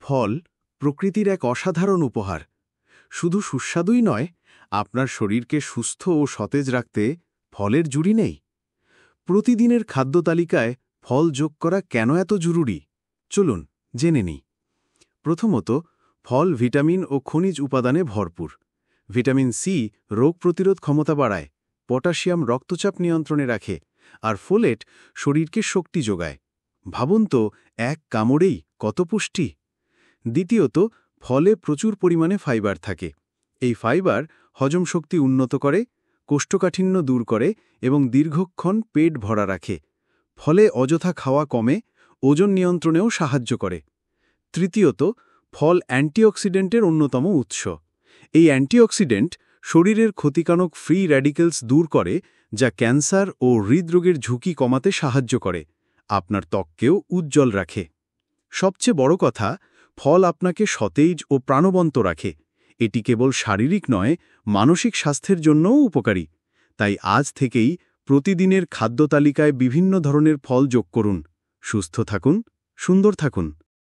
ফল প্রকৃতির এক অসাধারণ উপহার। শুধু সুস্বাদুই নয়, আপনার শরীরকে সুস্থ ও সতেজ রাখতে ফলের জুড়ি নেই। প্রতিদিনের খাদ্য তালিকায় ফল যোগ করা কেন এত জরুরি, চলুন জেনে নিই। প্রথমত, ফল ভিটামিন ও খনিজ উপাদানে ভরপুর। ভিটামিন সি রোগ প্রতিরোধ ক্ষমতা বাড়ায়, পটাশিয়াম রক্তচাপ নিয়ন্ত্রণে রাখে, আর ফোলেট শরীরকে শক্তি যোগায়। ভাবুন তো, এক কামড়েই কত পুষ্টি! দ্বিতীয়ত, ফলে প্রচুর পরিমাণে ফাইবার থাকে। এই ফাইবার হজম শক্তি উন্নত করে, কোষ্ঠকাঠিন্য দূর করে এবং দীর্ঘক্ষণ পেট ভরা রাখে। ফলে অযথা খাওয়া কমে, ওজন নিয়ন্ত্রণেও সাহায্য করে। তৃতীয়ত, ফল অ্যান্টিঅক্সিডেন্টের অন্যতম উৎস। এই অ্যান্টিঅক্সিডেন্ট শরীরের ক্ষতিকারক ফ্রি র্যাডিক্যালস দূর করে, যা ক্যান্সার ও হৃদরোগের ঝুঁকি কমাতে সাহায্য করে। আপনার ত্বককেও উজ্জ্বল রাখে। সবচেয়ে বড় কথা, ফল আপনাকে সতেজ ও প্রাণবন্ত রাখে। এটি কেবল শারীরিক নয়, মানসিক স্বাস্থ্যের জন্যও উপকারী। তাই আজ থেকেই প্রতিদিনের খাদ্য তালিকায় বিভিন্ন ধরনের ফল যোগ করুন। সুস্থ থাকুন, সুন্দর থাকুন।